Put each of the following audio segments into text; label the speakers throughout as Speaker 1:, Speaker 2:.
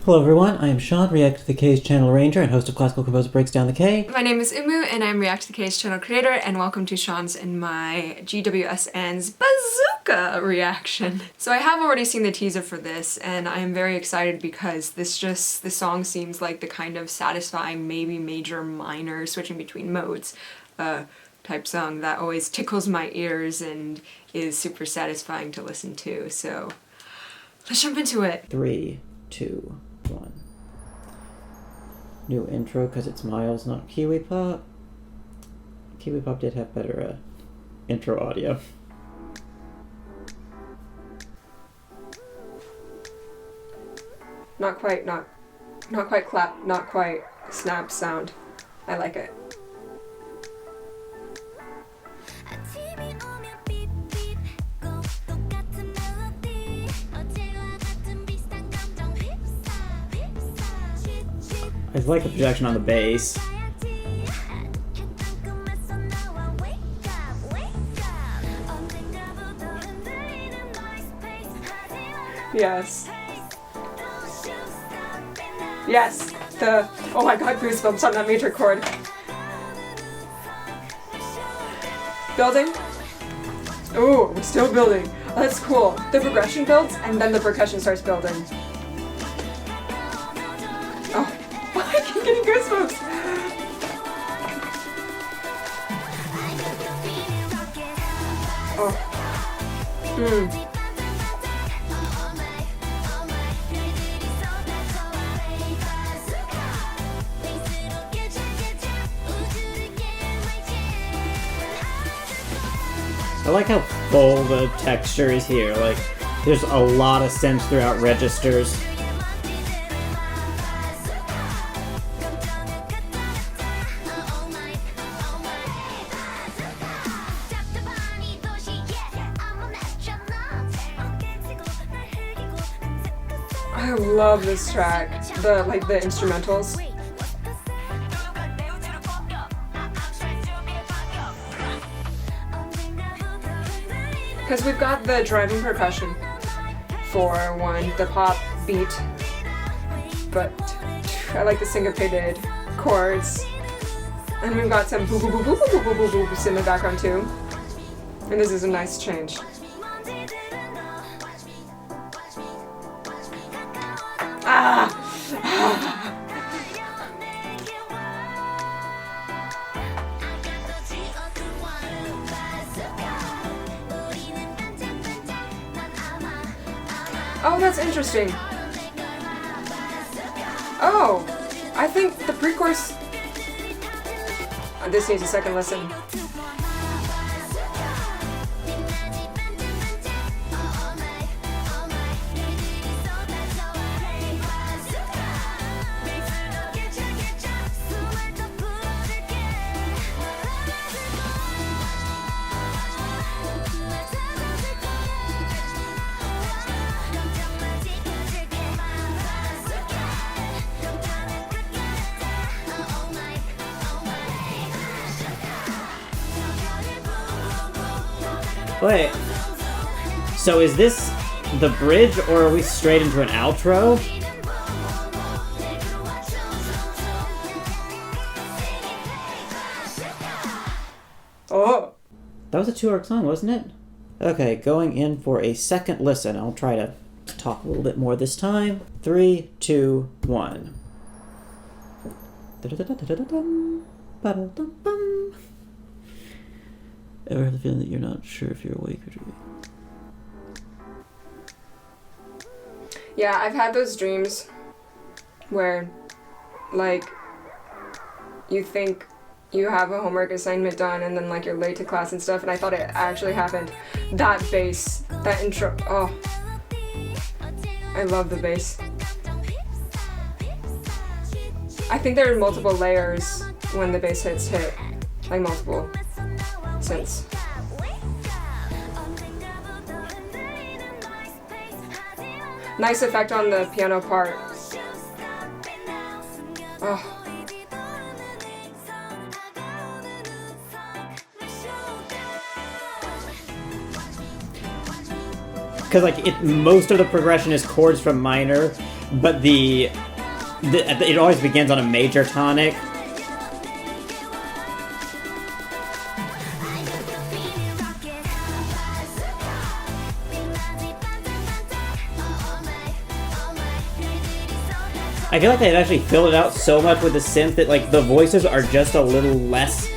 Speaker 1: Hello everyone, I am Sean, React to the K's channel arranger and host of Classical Composer Breaks Down the K.
Speaker 2: My name is Imu and I'm React to the K's channel creator, and welcome to Sean's and my GWSN's Bazooka reaction. So I have already seen the teaser for this and I am very excited because this song seems like the kind of satisfying, maybe major minor, switching between modes type song that always tickles my ears and is super satisfying to listen to. So let's jump into it.
Speaker 1: 3, 2, 1. New intro because it's Miles, not Kiwi Pop. Kiwi Pop did have better intro audio.
Speaker 2: Not quite clap, not quite snap sound. I like it.
Speaker 1: I like the projection on the bass.
Speaker 2: Yes. Yes! Oh my god, goosebumps on that major chord. Building? Ooh, we're still building. Oh, that's cool. The progression builds and then the percussion starts building. Oh, I keep getting goosebumps! Oh.
Speaker 1: I like how full the texture is here. Like, there's a lot of synths throughout registers.
Speaker 2: I love this track. The instrumentals. Because we've got the driving percussion for the pop beat, but I like the syncopated chords. And we've got some boop boop boop boop boop boop boop boop boops in the background too. And this is a nice change. Oh, that's interesting. Oh, I think the pre-chorus... this needs a second listen.
Speaker 1: Wait, so is this the bridge, or are we straight into an outro?
Speaker 2: Oh!
Speaker 1: That was a 2-arc song, wasn't it? Okay, going in for a second listen. I'll try to talk a little bit more this time. 3, 2, 1. Ever have the feeling that you're not sure if you're awake or dreaming?
Speaker 2: Yeah, I've had those dreams where, like, you think you have a homework assignment done and then, like, you're late to class and stuff, and I thought it actually happened. That bass, that intro, oh. I love the bass. I think there are multiple layers when the bass hits like multiple synths. Nice effect on the piano part. Oh.
Speaker 1: Because like most of the progression is chords from minor, but it always begins on a major tonic. I feel like they've actually filled it out so much with the synth that like the voices are just a little less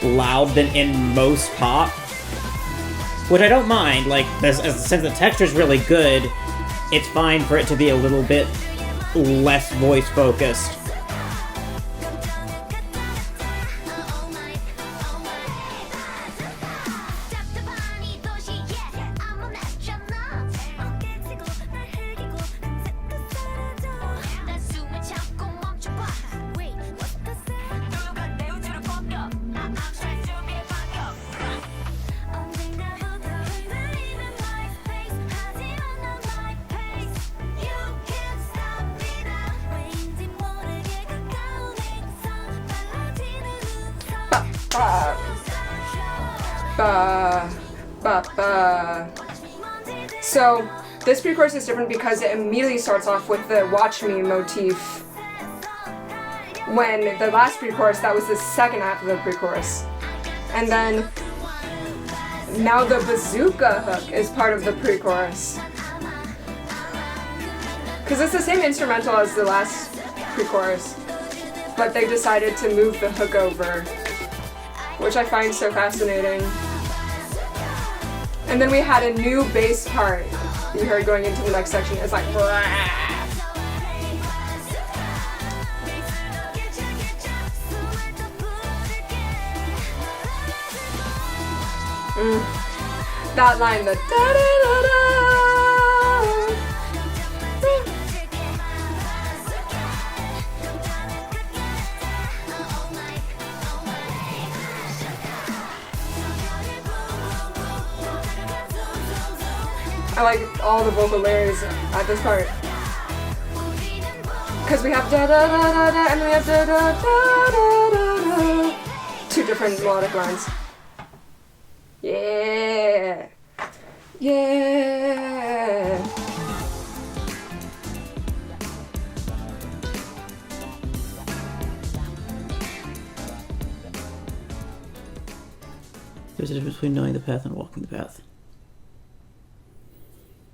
Speaker 1: loud than in most pop, which I don't mind. Like, since the texture's really good, it's fine for it to be a little bit less voice focused.
Speaker 2: So this pre-chorus is different because it immediately starts off with the "Watch Me" motif. When the last pre-chorus, that was the second half of the pre-chorus, and then now the bazooka hook is part of the pre-chorus. Because it's the same instrumental as the last pre-chorus, but they decided to move the hook over, which I find so fascinating. And then we had a new bass part you heard going into the next section. It's like, that line, the da da da da. I like all the vocal layers at this part. Because we have da da da da da and we have da da da da da da. Two different melodic lines. Yeah. Yeah.
Speaker 1: There's a difference between knowing the path and walking the path.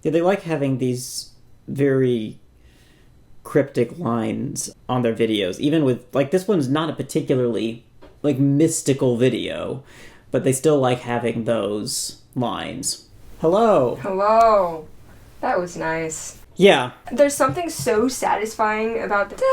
Speaker 1: Yeah, they like having these very cryptic lines on their videos, even with, like, this one's not a particularly, like, mystical video, but they still like having those lines. Hello!
Speaker 2: Hello! That was nice.
Speaker 1: Yeah.
Speaker 2: There's something so satisfying about the da-da-da.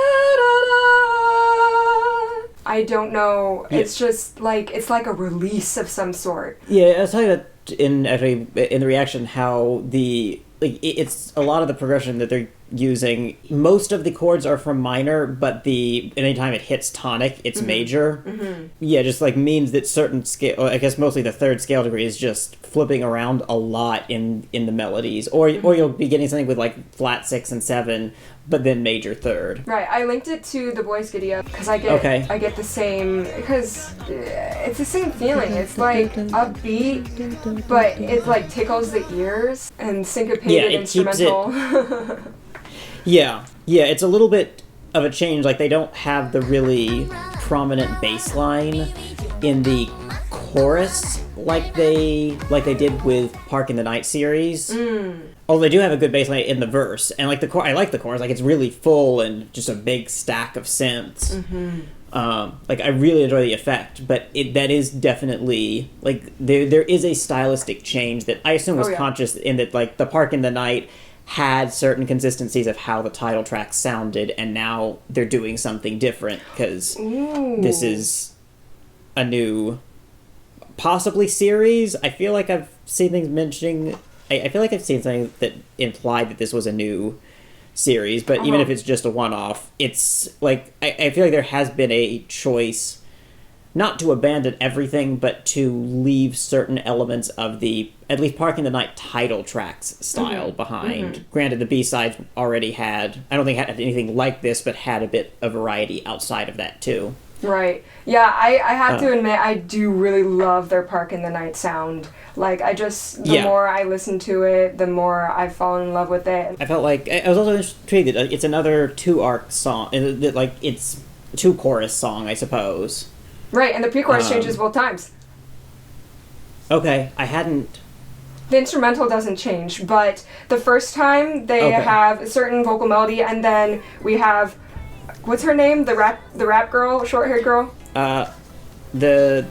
Speaker 2: I don't know. Yeah. It's just like, it's like a release of some sort.
Speaker 1: Yeah, I was talking about in the reaction how it's a lot of the progression that they're using. Most of the chords are from minor, but anytime it hits tonic, it's major. Mm-hmm. Yeah, just like means that certain scale, I guess mostly the third scale degree is just flipping around a lot in the melodies, or you'll be getting something with like flat 6 and 7, but then major third.
Speaker 2: Right, I linked it to the Boys video because I get the same, because it's the same feeling. It's like upbeat, but it like tickles the ears and syncopated instrumental.
Speaker 1: Yeah, it's a little bit of a change. Like, they don't have the really prominent bass line in the chorus like they did with Park in the Night series. Although they do have a good bass line in the verse, and like I like the chorus. Like, it's really full and just a big stack of synths. Like, I really enjoy the effect, but that is definitely like there is a stylistic change that I assume was conscious, in that like the Park in the Night had certain consistencies of how the title track sounded, and now they're doing something different because this is a new, possibly series. I feel like I've seen things mentioning. I feel like I've seen something that implied that this was a new series, but even if it's just a one-off, it's like I feel like there has been a choice not to abandon everything, but to leave certain elements of the, at least Park in the Night title tracks style behind. Granted, the B-sides already had, I don't think had anything like this, but had a bit of variety outside of that too.
Speaker 2: Right. Yeah, I have to admit, I do really love their Park in the Night sound. Like, the more I listen to it, the more I fall in love with it.
Speaker 1: I felt like, I was also intrigued that it's another 2-arc song, like, it's a 2-chorus song, I suppose.
Speaker 2: Right, and the pre-chorus changes both times.
Speaker 1: Okay, I hadn't...
Speaker 2: The instrumental doesn't change, but the first time they have a certain vocal melody, and then we have, what's her name? The rap girl, short-haired girl?
Speaker 1: The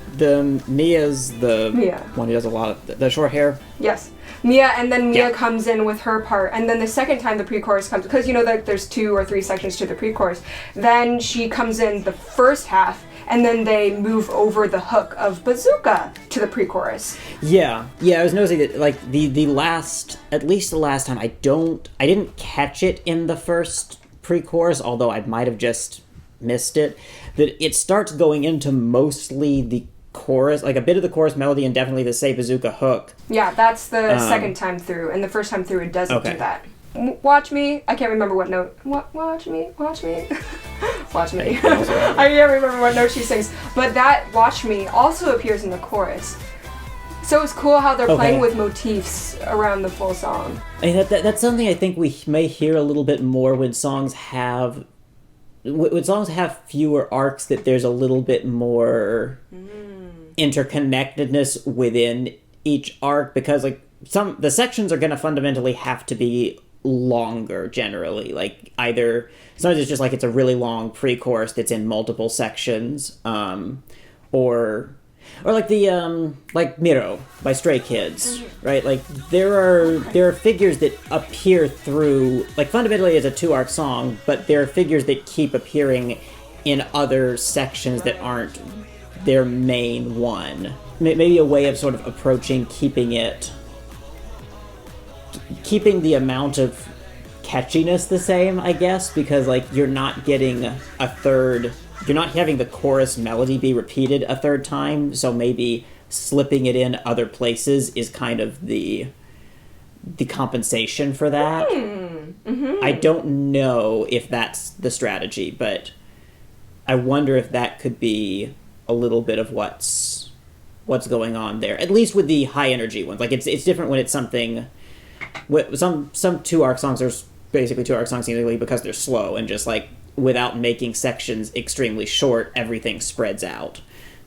Speaker 1: Mia's the
Speaker 2: Mia.
Speaker 1: one who does a lot of the short hair.
Speaker 2: Yes. Mia, and then Mia comes in with her part, and then the second time the pre-chorus comes, because that there's 2 or 3 sections to the pre-chorus, then she comes in the first half, and then they move over the hook of Bazooka to the pre-chorus.
Speaker 1: Yeah, I was noticing that, like, at least the last time, I didn't catch it in the first pre-chorus, although I might have just missed it, that it starts going into mostly the chorus, like a bit of the chorus melody and definitely the Say Bazooka hook.
Speaker 2: Yeah, that's the second time through, and the first time through it doesn't do that. Watch me. I can't remember what note. Watch me. Watch me. Watch me. I can't remember what note she sings. But that Watch Me also appears in the chorus. So it's cool how they're playing with motifs around the full song.
Speaker 1: I mean, that's something I think we may hear a little bit more when songs have fewer arcs, that there's a little bit more interconnectedness within each arc, because like the sections are going to fundamentally have to be longer generally, like either sometimes it's just like it's a really long pre-chorus that's in multiple sections, or like the like Miro by Stray Kids, right? Like there are figures that appear through, like fundamentally it's a 2-arc song, but there are figures that keep appearing in other sections that aren't their main one. Maybe a way of sort of approaching keeping the amount of catchiness the same, I guess, because like you're not having the chorus melody be repeated a third time, so maybe slipping it in other places is kind of the compensation for that. I don't know if that's the strategy, but I wonder if that could be a little bit of what's going on there, at least with the high energy ones. Like it's different when it's something. Some 2-arc songs are basically 2-arc songs usually because they're slow and just like without making sections extremely short, everything spreads out.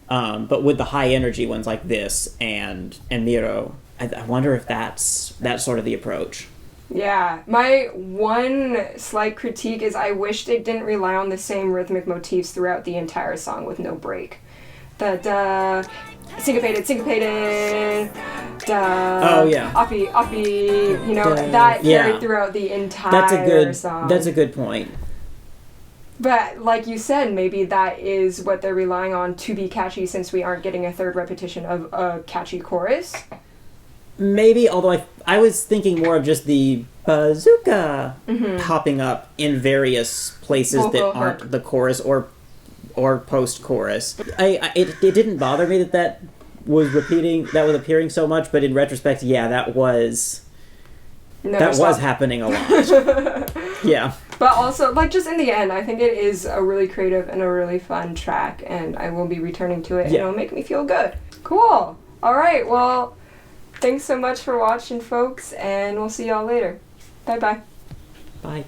Speaker 1: But with the high energy ones like this and Miro, I wonder if that's sort of the approach.
Speaker 2: Yeah, my one slight critique is I wished it didn't rely on the same rhythmic motifs throughout the entire song with no break. The syncopated,
Speaker 1: oh yeah,
Speaker 2: uppy, that carried throughout the entire song.
Speaker 1: That's a good point.
Speaker 2: But like you said, maybe that is what they're relying on to be catchy, since we aren't getting a third repetition of a catchy chorus.
Speaker 1: Maybe, although I was thinking more of just the bazooka popping up in various places that aren't the chorus or post-chorus. It didn't bother me that was appearing so much, but in retrospect, yeah, that was happening a lot. Yeah.
Speaker 2: But also, like, just in the end, I think it is a really creative and a really fun track, and I will be returning to it, and it'll make me feel good. Cool. All right, well, thanks so much for watching, folks, and we'll see y'all later. Bye-bye.
Speaker 1: Bye.